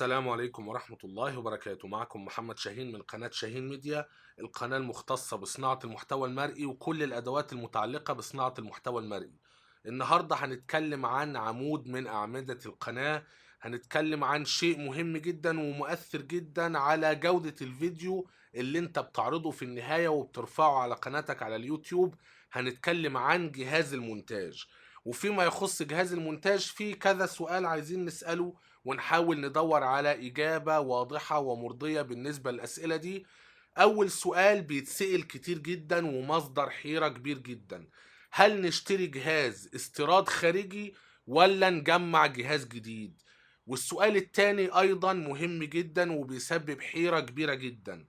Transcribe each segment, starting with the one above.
السلام عليكم ورحمة الله وبركاته. معكم محمد شاهين من قناة شاهين ميديا، القناة المختصة بصناعة المحتوى المرئي وكل الأدوات المتعلقة بصناعة المحتوى المرئي. النهاردة هنتكلم عن عمود من أعمدة القناة. هنتكلم عن شيء مهم جدا ومؤثر جدا على جودة الفيديو اللي انت بتعرضه في النهاية وبترفعه على قناتك على اليوتيوب. هنتكلم عن جهاز المونتاج، وفيما يخص جهاز المونتاج في كذا سؤال عايزين نسأله ونحاول ندور على إجابة واضحة ومرضية بالنسبة للأسئلة دي. أول سؤال بيتسأل كتير جدا ومصدر حيرة كبير جدا: هل نشتري جهاز استيراد خارجي ولا نجمع جهاز جديد؟ والسؤال التاني أيضا مهم جدا وبيسبب حيرة كبيرة جدا: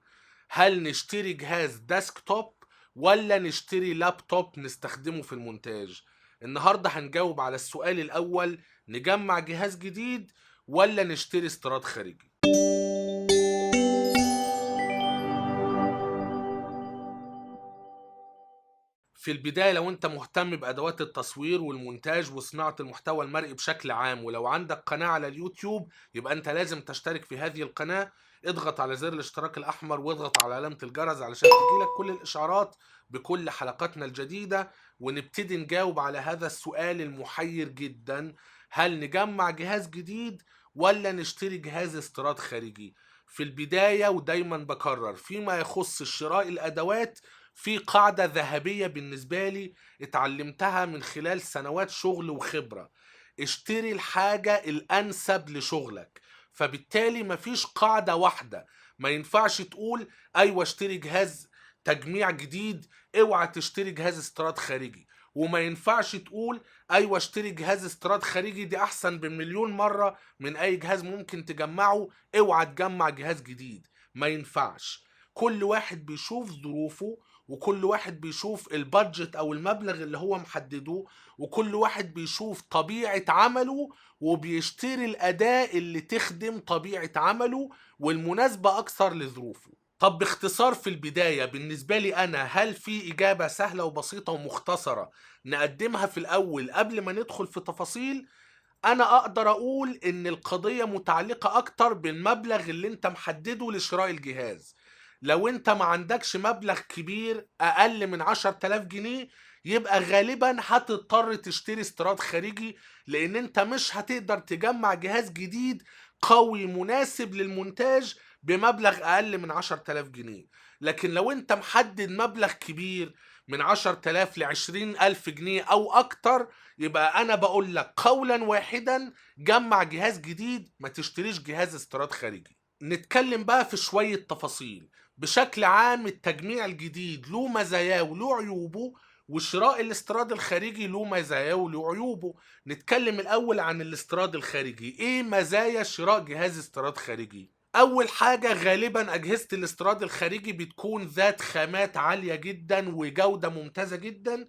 هل نشتري جهاز ديسكتوب ولا نشتري لابتوب نستخدمه في المونتاج؟ النهاردة هنجاوب على السؤال الأول: نجمع جهاز جديد ولا نشتري استيراد خارجي؟ في البداية، لو انت مهتم بأدوات التصوير والمونتاج وصناعة المحتوى المرئي بشكل عام، ولو عندك قناة على اليوتيوب، يبقى انت لازم تشترك في هذه القناة. اضغط على زر الاشتراك الأحمر واضغط على علامة الجرس علشان تجيلك كل الإشعارات بكل حلقاتنا الجديدة. ونبتدي نجاوب على هذا السؤال المحير جدا: هل نجمع جهاز جديد ولا نشتري جهاز استيراد خارجي؟ في البداية ودايما بكرر، فيما يخص شراء الأدوات في قاعدة ذهبية بالنسبة لي اتعلمتها من خلال سنوات شغل وخبرة: اشتري الحاجة الأنسب لشغلك. فبالتالي مفيش قاعدة واحدة. ما ينفعش تقول أيوة اشتري جهاز تجميع جديد، اوعى تشتري جهاز استيراد خارجي. وما ينفعش تقول ايوه اشتري جهاز استيراد خارجي دي احسن بمليون مرة من اي جهاز ممكن تجمعه، اوعى تجمع جهاز جديد. ما ينفعش. كل واحد بيشوف ظروفه، وكل واحد بيشوف البادجت او المبلغ اللي هو محدده، وكل واحد بيشوف طبيعة عمله وبيشتري الأداة اللي تخدم طبيعة عمله والمناسبة أكثر لظروفه. طب باختصار في البداية بالنسبة لي أنا، هل في إجابة سهلة وبسيطة ومختصرة نقدمها في الأول قبل ما ندخل في تفاصيل؟ أنا أقدر أقول إن القضية متعلقة أكتر بالمبلغ اللي أنت محدده لشراء الجهاز. لو أنت ما عندكش مبلغ كبير أقل من 10,000 جنيه، يبقى غالبا هتضطر تشتري استيراد خارجي، لأن أنت مش هتقدر تجمع جهاز جديد قوي مناسب للمونتاج بمبلغ أقل من 10,000 جنيه. لكن لو أنت محدد مبلغ كبير من 10,000 ل20,000 جنيه أو أكتر، يبقى أنا بقول لك قولا واحدا: جمع جهاز جديد، ما تشتريش جهاز استيراد خارجي. نتكلم بقى في شوية تفاصيل. بشكل عام التجميع الجديد له مزاياه وله عيوبه، وشراء الاستيراد الخارجي له مزاياه وله عيوبه. نتكلم الأول عن الاستيراد الخارجي. إيه مزايا شراء جهاز استيراد خارجي؟ أول حاجة، غالبا أجهزة الاستيراد الخارجي بتكون ذات خامات عالية جدا وجودة ممتازة جدا.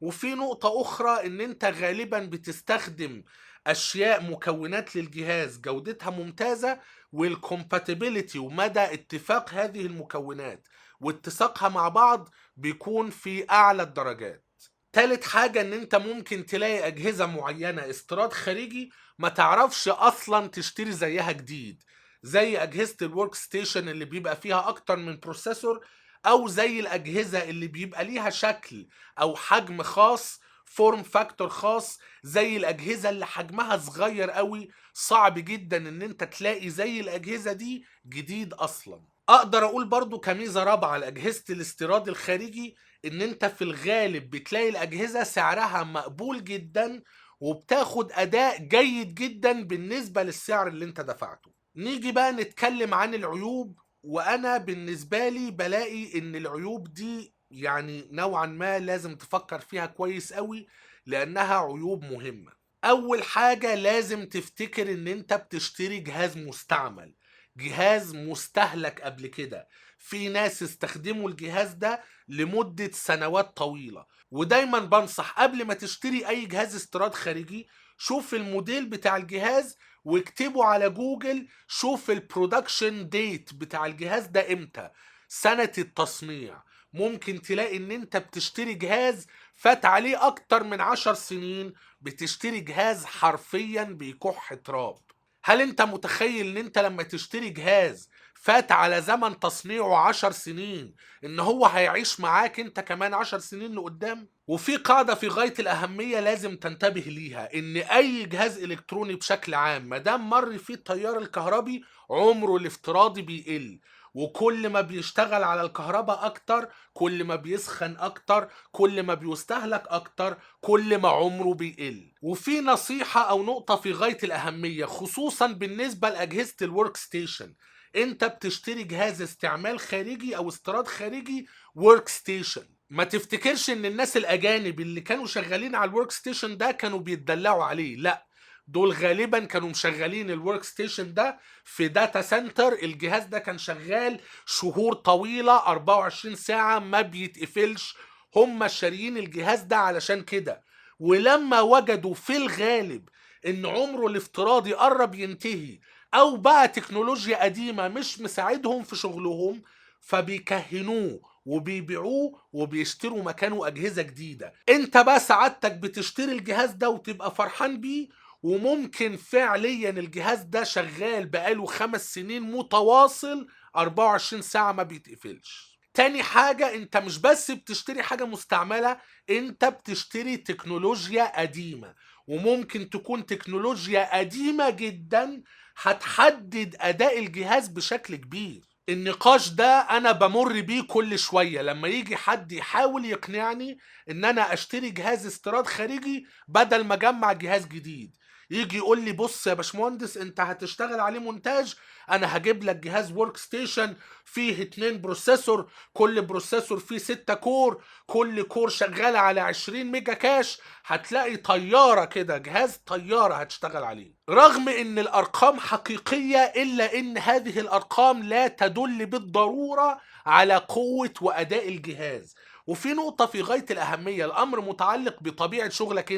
وفي نقطة أخرى، إن أنت غالبا بتستخدم أشياء مكونات للجهاز جودتها ممتازة، والكومباتيبيليتي ومدى اتفاق هذه المكونات واتساقها مع بعض بيكون في أعلى الدرجات. تالت حاجة، إن أنت ممكن تلاقي أجهزة معينة استيراد خارجي ما تعرفش أصلا تشتري زيها جديد، زي أجهزة الورك ستيشن اللي بيبقى فيها أكتر من بروسيسور، أو زي الأجهزة اللي بيبقى ليها شكل او حجم خاص، فورم فاكتور خاص، زي الاجهزه اللي حجمها صغير قوي. صعب جدا ان انت تلاقي زي الاجهزه دي جديد اصلا. اقدر اقول برضو كميزه رابعه لاجهزه الاستيراد الخارجي، ان انت في الغالب بتلاقي الاجهزه سعرها مقبول جدا وبتاخد اداء جيد جدا بالنسبه للسعر اللي انت دفعته. نيجي بقى نتكلم عن العيوب. وانا بالنسبه لي بلاقي ان العيوب دي يعني نوعا ما لازم تفكر فيها كويس قوي، لانها عيوب مهمة. اول حاجة لازم تفتكر ان انت بتشتري جهاز مستعمل، جهاز مستهلك قبل كده. في ناس استخدموا الجهاز ده لمدة سنوات طويلة. ودايما بنصح قبل ما تشتري اي جهاز استيراد خارجي، شوف الموديل بتاع الجهاز واكتبوا على جوجل، شوف البرودكشن ديت بتاع الجهاز ده امتى، سنة التصنيع. ممكن تلاقي ان انت بتشتري جهاز فات عليه اكتر من 10 سنين، بتشتري جهاز حرفيا بيكح تراب. هل انت متخيل ان انت لما تشتري جهاز فات على زمن تصنيعه 10 سنين ان هو هيعيش معاك انت كمان 10 سنين لقدام؟ وفي قاعدة في غاية الأهمية لازم تنتبه ليها، ان اي جهاز الكتروني بشكل عام مادام مر فيه التيار الكهربي عمره الافتراضي بيقل، وكل ما بيشتغل على الكهرباء اكتر كل ما بيسخن اكتر كل ما بيستهلك اكتر كل ما عمره بيقل. وفي نصيحة او نقطة في غاية الاهمية خصوصا بالنسبة لاجهزة الورك ستيشن، انت بتشتري جهاز استعمال خارجي او استيراد خارجي ورك ستيشن، ما تفتكرش ان الناس الاجانب اللي كانوا شغالين على الورك ستيشن ده كانوا بيتدلعوا عليه، لا، دول غالبا كانوا مشغلين الورك ستيشن ده في داتا سنتر، الجهاز ده كان شغال شهور طويلة 24 ساعة ما بيتقفلش، هم شاريين الجهاز ده علشان كده. ولما وجدوا في الغالب ان عمره الافتراضي قرب ينتهي او بقى تكنولوجيا قديمة مش مساعدهم في شغلهم، فبيكهنوه وبيبيعوه وبيشتروا مكانه اجهزة جديدة. انت بقى سعادتك بتشتري الجهاز ده وتبقى فرحان بيه، وممكن فعليا الجهاز ده شغال بقاله 5 سنين متواصل 24 ساعة ما بيتقفلش. تاني حاجة، انت مش بس بتشتري حاجة مستعملة، انت بتشتري تكنولوجيا قديمة، وممكن تكون تكنولوجيا قديمة جدا هتحدد اداء الجهاز بشكل كبير. النقاش ده انا بمر بيه كل شوية لما يجي حد يحاول يقنعني ان انا اشتري جهاز استيراد خارجي بدل ما اجمع جهاز جديد. يجي يقول لي بص يا باشمهندس انت هتشتغل عليه مونتاج، انا هجيب لك جهاز ورك ستيشن فيه 2 بروسيسور، كل بروسيسور فيه 6 كور، كل كور شغال على 20 ميجا كاش، هتلاقي طيارة كده، جهاز طيارة هتشتغل عليه. رغم ان الارقام حقيقية الا ان هذه الارقام لا تدل بالضرورة على قوة واداء الجهاز. وفي نقطة في غاية الاهمية، الامر متعلق بطبيعة شغلك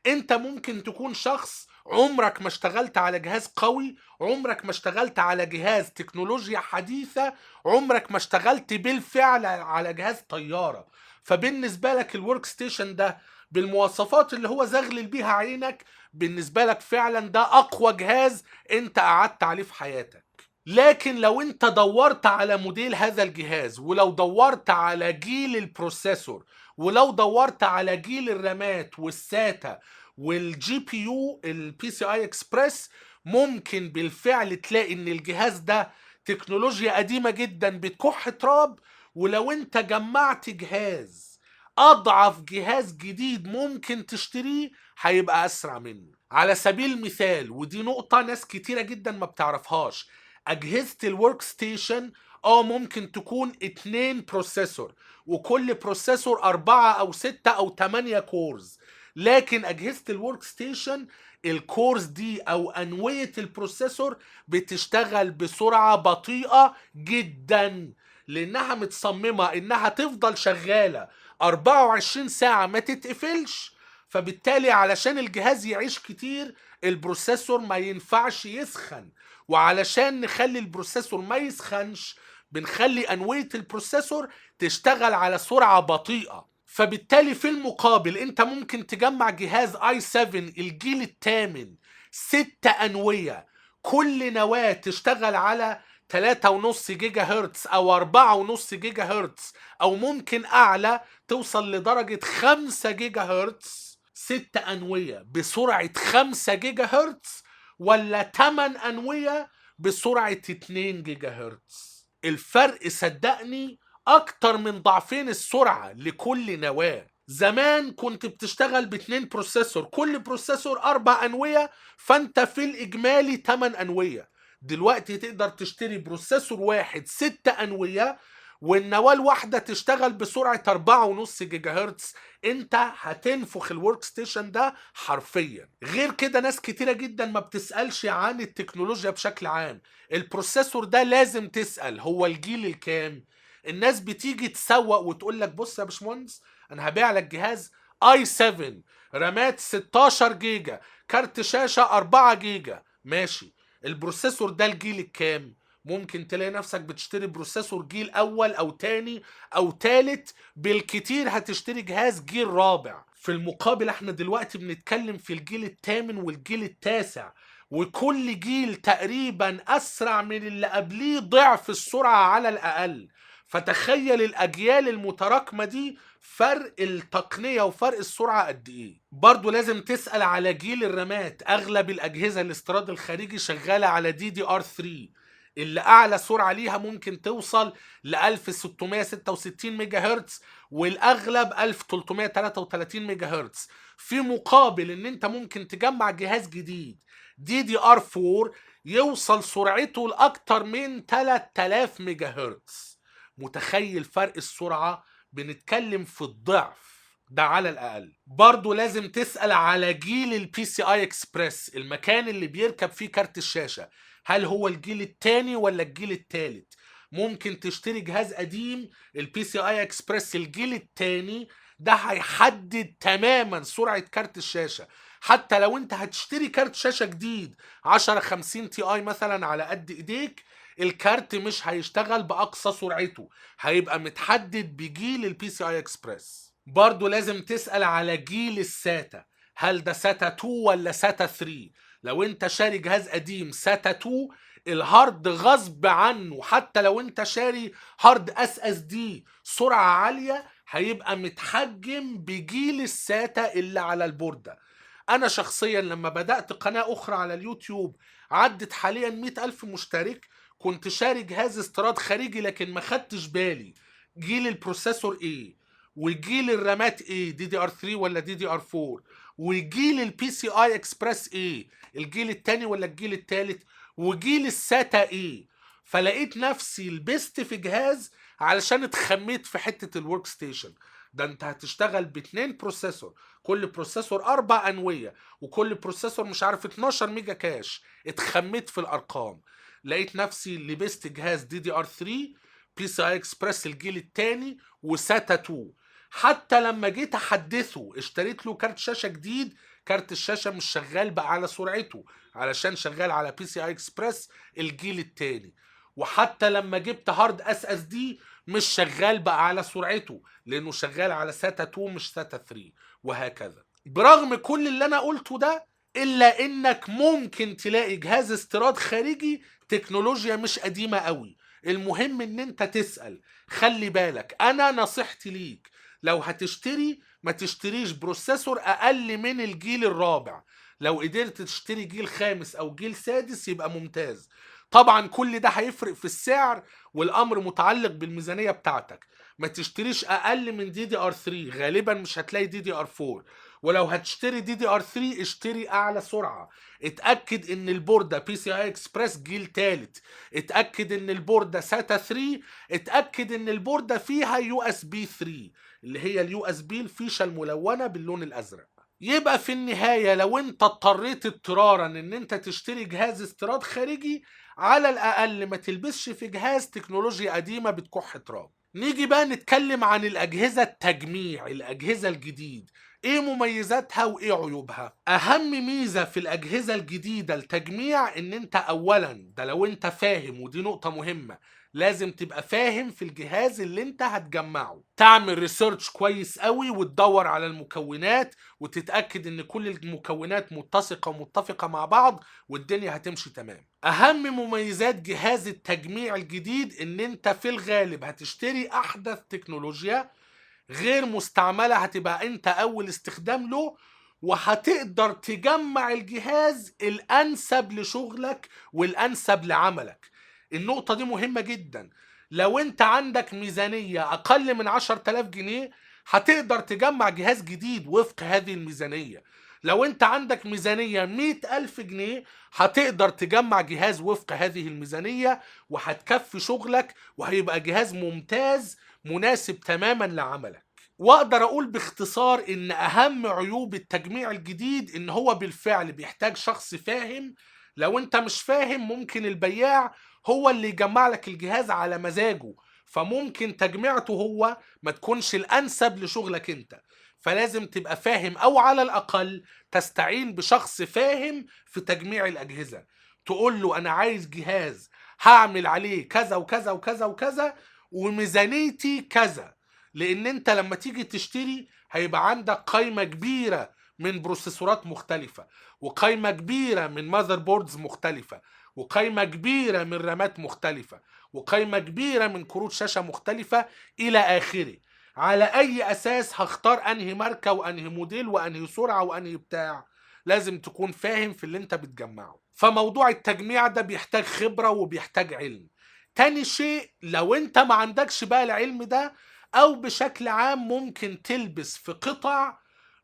انت ممكن تكون شخص عمرك ما اشتغلت على جهاز قوي، عمرك ما اشتغلت على جهاز تكنولوجيا حديثة، عمرك ما اشتغلت بالفعل على جهاز طيارة، فبالنسبة لك الورك ستيشن ده بالمواصفات اللي هو زغلل بيها عينك بالنسبة لك فعلا ده اقوى جهاز انت قعدت عليه في حياتك. لكن لو انت دورت على موديل هذا الجهاز، ولو دورت على جيل البروسيسور، ولو دورت على جيل الرامات والساتا والجي بي يو البي سي اي اكسبريس، ممكن بالفعل تلاقي ان الجهاز ده تكنولوجيا قديمة جدا بتكح تراب، ولو انت جمعت جهاز اضعف جهاز جديد ممكن تشتريه هيبقى اسرع منه. على سبيل المثال، ودي نقطة ناس كتيرة جدا ما بتعرفهاش، اجهزة الورك ستيشن ممكن تكون 2 بروسيسور، وكل بروسيسور 4 او 6 او 8 كورز، لكن اجهزة الورك ستيشن الكورز دي او انوية البروسيسور بتشتغل بسرعة بطيئة جدا، لانها متصممة انها تفضل شغالة 24 ساعة ما تتقفلش. فبالتالي علشان الجهاز يعيش كتير البروسيسور ما ينفعش يسخن، وعلشان نخلي البروسيسور ما يسخنش بنخلي انوية البروسيسور تشتغل على سرعة بطيئة. فبالتالي في المقابل انت ممكن تجمع جهاز i7 الجيل الثامن 6 انوية، كل نواة تشتغل على 3.5 جيجا هرتز او 4.5 جيجا هرتز، او ممكن اعلى توصل لدرجة 5 جيجا هرتز. 6 انوية بسرعة 5 جيجا هرتز ولا 8 انوية بسرعة 2 جيجا هرتز؟ الفرق صدقني اكتر من ضعفين السرعة لكل نواة. زمان كنت بتشتغل ب2 بروسيسور، كل بروسيسور 4 انوية، فانت في الاجمالي 8 انوية. دلوقتي تقدر تشتري بروسيسور واحد 6 انوية والنواة الواحدة تشتغل بسرعة 4.5 جيجا هرتز، انت هتنفخ الورك ستيشن ده حرفيا. غير كده ناس كتيرة جدا ما بتسألش عن التكنولوجيا بشكل عام، البروسيسور ده لازم تسأل هو الجيل الكام. الناس بتيجي تسوق وتقول لك بص يا باشمهندس انا هبيع لك جهاز i7 رامات 16 جيجا كارت شاشة 4 جيجا، ماشي، البروسيسور ده الجيل الكام؟ ممكن تلاقي نفسك بتشتري بروسيسور جيل اول او تاني او تالت، بالكتير هتشتري جهاز جيل رابع. في المقابل احنا دلوقتي بنتكلم في الجيل الثامن والجيل التاسع، وكل جيل تقريبا اسرع من اللي قبليه ضعف السرعة على الاقل. فتخيل الاجيال المتراكمة دي فرق التقنية وفرق السرعة قد ايه. برضو لازم تسأل على جيل الرامات. اغلب الاجهزة الاستيراد الخارجي شغالة على DDR3 اللي اعلى سرعة ليها ممكن توصل ل 1666 ميجا هرتز، والاغلب 1333 ميجا هرتز. في مقابل ان انت ممكن تجمع جهاز جديد DDR4 يوصل سرعته لاكتر من 3000 ميجا هرتز. متخيل فرق السرعة؟ بنتكلم في الضعف ده على الاقل. برضو لازم تسأل على جيل البي سي اي اكسبريس، المكان اللي بيركب فيه كارت الشاشة. هل هو الجيل الثاني ولا الجيل الثالث؟ ممكن تشتري جهاز قديم البي سي اي اكسبريس الجيل الثاني، ده هيحدد تماما سرعة كارت الشاشة. حتى لو انت هتشتري كارت شاشة جديد 1050 تي اي مثلا على قد ايديك، الكارت مش هيشتغل باقصى سرعته، هيبقى متحدد بجيل البي سي اي اكسبريس. برضو لازم تسأل على جيل الساتا، هل ده ساتا 2 ولا ساتا 3؟ لو انت شاري جهاز قديم ساتا 2، الهارد غصب عنه حتى لو انت شاري هارد SSD سرعة عالية هيبقى متحجم بجيل الساتا اللي على البوردة. انا شخصيا لما بدأت قناة اخرى على اليوتيوب عدت حاليا 100,000 مشترك، كنت شاري جهاز استيراد خارجي لكن ما خدتش بالي جيل البروسيسور ايه، وجيل الرامات ايه، DDR3 ولا DDR4، وجيل البي سي اي اكسبريس ايه، الجيل التاني ولا الجيل التالت، وجيل الساتا ايه. فلقيت نفسي لبست في جهاز علشان اتخميت في حتة الورك ستيشن. ده انت هتشتغل ب2 بروسيسور، كل بروسيسور 4 انوية، وكل بروسيسور مش عارف 12 ميجا كاش. اتخميت في الارقام، لقيت نفسي لبست جهاز DDR3 بي سي اي اكسبريس الجيل الثاني وساتا 2. حتى لما جيت احدثه اشتريت له كارت شاشة جديد، كارت الشاشة مش شغال بقى على سرعته علشان شغال على بي سي اي اكسبريس الجيل الثاني. وحتى لما جبت هارد SSD مش شغال بقى على سرعته لانه شغال على ساتا 2 مش ساتا 3، وهكذا. برغم كل اللي انا قلته ده الا انك ممكن تلاقي جهاز استيراد خارجي تكنولوجيا مش قديمة قوي. المهم ان انت تسأل. خلي بالك، انا نصيحتي ليك لو هتشتري ما تشتريش بروسيسور اقل من الجيل الرابع. لو قدرت تشتري جيل خامس او جيل سادس يبقى ممتاز. طبعا كل ده هيفرق في السعر، والامر متعلق بالميزانية بتاعتك. ما تشتريش اقل من DDR3، غالبا مش هتلاقي DDR4. ولو هتشتري DDR3 اشتري اعلى سرعة. اتأكد ان البوردة بي سي اي اكسبريس جيل تالت. اتأكد ان البوردة ساتا 3. اتأكد ان البوردة فيها USB 3 اللي هي USB الفيشة الملونة باللون الازرق. يبقى في النهاية لو انت اضطريت اضطرارا ان انت تشتري جهاز استيراد خارجي، على الاقل ما تلبسش في جهاز تكنولوجيا قديمة بتكح تراب. نيجي بقى نتكلم عن الاجهزة التجميع، الاجهزة الجديد، ايه مميزاتها وايه عيوبها؟ اهم ميزة في الاجهزة الجديدة التجميع ان انت اولا، ده لو انت فاهم، ودي نقطة مهمة، لازم تبقى فاهم في الجهاز اللي انت هتجمعه، تعمل ريسيرش كويس قوي وتدور على المكونات وتتأكد ان كل المكونات متسقة ومتفقة مع بعض والدنيا هتمشي تمام. اهم مميزات جهاز التجميع الجديد ان انت في الغالب هتشتري احدث تكنولوجيا غير مستعملة، هتبقى انت اول استخدام له، وهتقدر تجمع الجهاز الانسب لشغلك والانسب لعملك. النقطة دي مهمة جدا. لو انت عندك ميزانية اقل من 10,000 جنيه هتقدر تجمع جهاز جديد وفق هذه الميزانية. لو انت عندك ميزانية 100,000 جنيه هتقدر تجمع جهاز وفق هذه الميزانية، وهتكفي شغلك وهيبقى جهاز ممتاز مناسب تماما لعملك. واقدر اقول باختصار ان اهم عيوب التجميع الجديد ان هو بالفعل بيحتاج شخص فاهم. لو انت مش فاهم ممكن البياع هو اللي يجمع لك الجهاز على مزاجه، فممكن تجميعته هو ما تكونش الانسب لشغلك انت. فلازم تبقى فاهم، او على الاقل تستعين بشخص فاهم في تجميع الاجهزة. تقول له انا عايز جهاز هعمل عليه كذا وكذا وكذا وكذا وميزانيتي كذا. لان انت لما تيجي تشتري هيبقى عندك قائمة كبيرة من بروسيسورات مختلفة، وقائمة كبيرة من ماذر بوردز مختلفة، وقائمة كبيرة من رامات مختلفة، وقائمة كبيرة من كروت شاشة مختلفة إلى آخره. على أي أساس هختار أنهي ماركة وأنهي موديل وأنهي سرعة وأنهي بتاع؟ لازم تكون فاهم في اللي انت بتجمعه. فموضوع التجميع ده بيحتاج خبرة وبيحتاج علم. تاني شيء، لو انت ما عندكش بقى العلم ده، او بشكل عام ممكن تلبس في قطع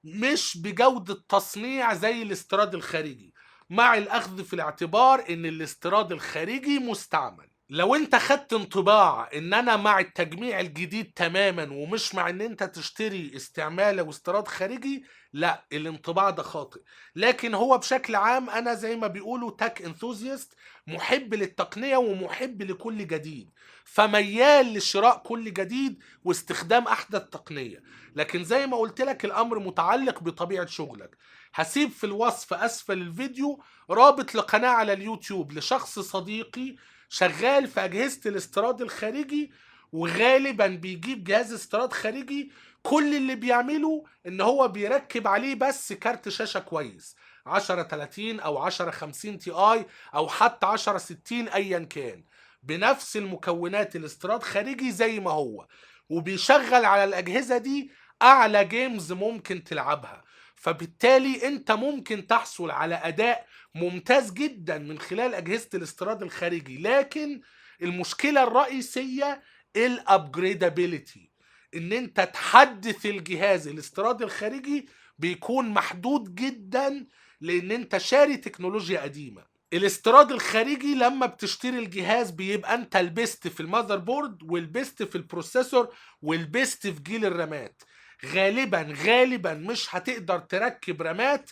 مش بجودة تصنيع زي الاستيراد الخارجي، مع الاخذ في الاعتبار ان الاستيراد الخارجي مستعمل. لو انت خدت انطباع ان انا مع التجميع الجديد تماما ومش مع ان انت تشتري استعمال او استيراد خارجي، لا، الانطباع ده خاطئ. لكن هو بشكل عام انا زي ما بيقولوا تك انثوزيست، محب للتقنية ومحب لكل جديد، فميال لشراء كل جديد واستخدام احدث تقنية. لكن زي ما قلت لك الامر متعلق بطبيعة شغلك. هسيب في الوصف اسفل الفيديو رابط لقناة على اليوتيوب لشخص صديقي شغال في اجهزة الاستيراد الخارجي، وغالبا بيجيب جهاز استيراد خارجي كل اللي بيعمله ان هو بيركب عليه بس كارت شاشة كويس 1030 او 1050 تي اي او حتى 1060 ايا كان، بنفس المكونات الاستيراد خارجي زي ما هو، وبيشغل على الاجهزة دي اعلى جيمز ممكن تلعبها. فبالتالي انت ممكن تحصل على اداء ممتاز جدا من خلال اجهزة الاستيراد الخارجي. لكن المشكلة الرئيسية الابجريدابيليتي، ان انت تحدث الجهاز الاستيراد الخارجي بيكون محدود جدا، لان انت شاري تكنولوجيا قديمة. الاستيراد الخارجي لما بتشتري الجهاز بيبقى انت البست في المذر بورد والبست في البروسيسور والبست في جيل الرامات. غالبا مش هتقدر تركب رامات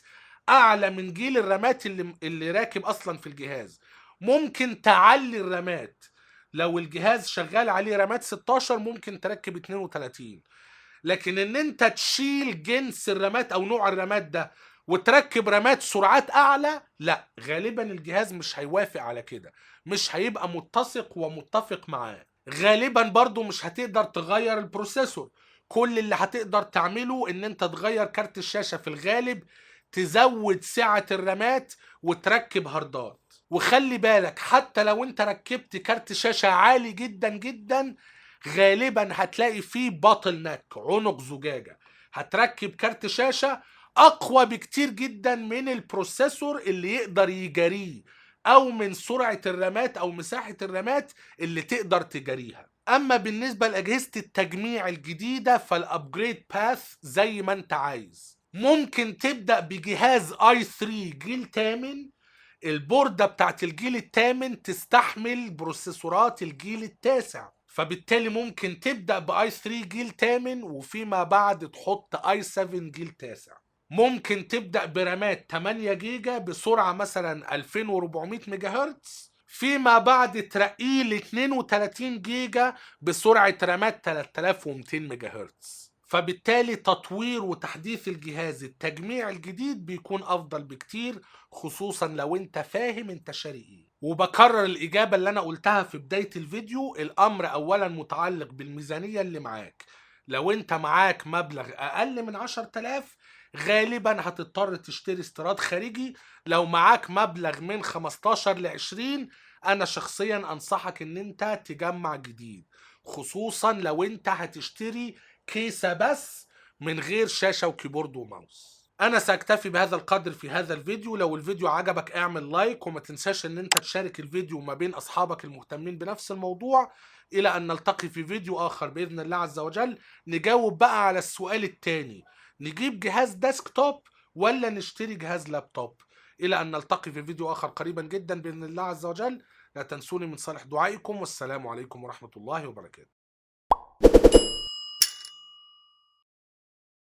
اعلى من جيل الرامات اللي راكب اصلا في الجهاز. ممكن تعلي الرامات، لو الجهاز شغال عليه رامات 16 ممكن تركب 32. لكن ان انت تشيل جنس الرامات او نوع الرامات ده وتركب رامات سرعات اعلى، لا، غالبا الجهاز مش هيوافق على كده، مش هيبقى متسق ومتفق معاه. غالبا برضو مش هتقدر تغير البروسيسور. كل اللي هتقدر تعمله ان انت تغير كارت الشاشة في الغالب، تزود سعة الرامات وتركب هاردات. وخلي بالك حتى لو انت ركبت كارت شاشة عالي جدا جدا، غالبا هتلاقي فيه باتل نك، عنق زجاجة. هتركب كارت شاشة اقوى بكتير جدا من البروسيسور اللي يقدر يجاريه، او من سرعة الرامات او مساحة الرامات اللي تقدر تجاريها. اما بالنسبة لاجهزة التجميع الجديدة فالابجريد باث زي ما انت عايز. ممكن تبدأ بجهاز i3 جيل 8، البوردة بتاعت الجيل الثامن تستحمل بروسيسورات الجيل التاسع، فبالتالي ممكن تبدأ باي 3 جيل 8 وفيما بعد تحط اي 7 جيل تاسع. ممكن تبدأ برامات 8 جيجا بسرعة مثلا 2400 ميجا هرتز، فيما بعد ترقيه ل 32 جيجا بسرعة رامات 3200 ميجا هرتز. فبالتالي تطوير وتحديث الجهاز التجميع الجديد بيكون افضل بكتير، خصوصا لو انت فاهم انت شاري ايه. وبكرر الاجابة اللي انا قلتها في بداية الفيديو، الامر اولا متعلق بالميزانية اللي معاك. لو انت معاك مبلغ اقل من 10,000 غالبا هتضطر تشتري استيراد خارجي. لو معاك مبلغ من 15 ل 20 انا شخصيا انصحك ان انت تجمع جديد، خصوصا لو انت هتشتري كيسة بس من غير شاشة وكيبورد وماوس. انا ساكتفي بهذا القدر في هذا الفيديو. لو الفيديو عجبك اعمل لايك، وما تنساش ان انت تشارك الفيديو ما بين اصحابك المهتمين بنفس الموضوع. الى ان نلتقي في فيديو اخر باذن الله عز وجل، نجاوب بقى على السؤال التاني: نجيب جهاز ديسكتوب ولا نشتري جهاز لابتوب؟ الى ان نلتقي في فيديو اخر قريبا جدا باذن الله عز وجل. لا تنسوني من صالح دعائكم، والسلام عليكم ورحمة الله وبركاته.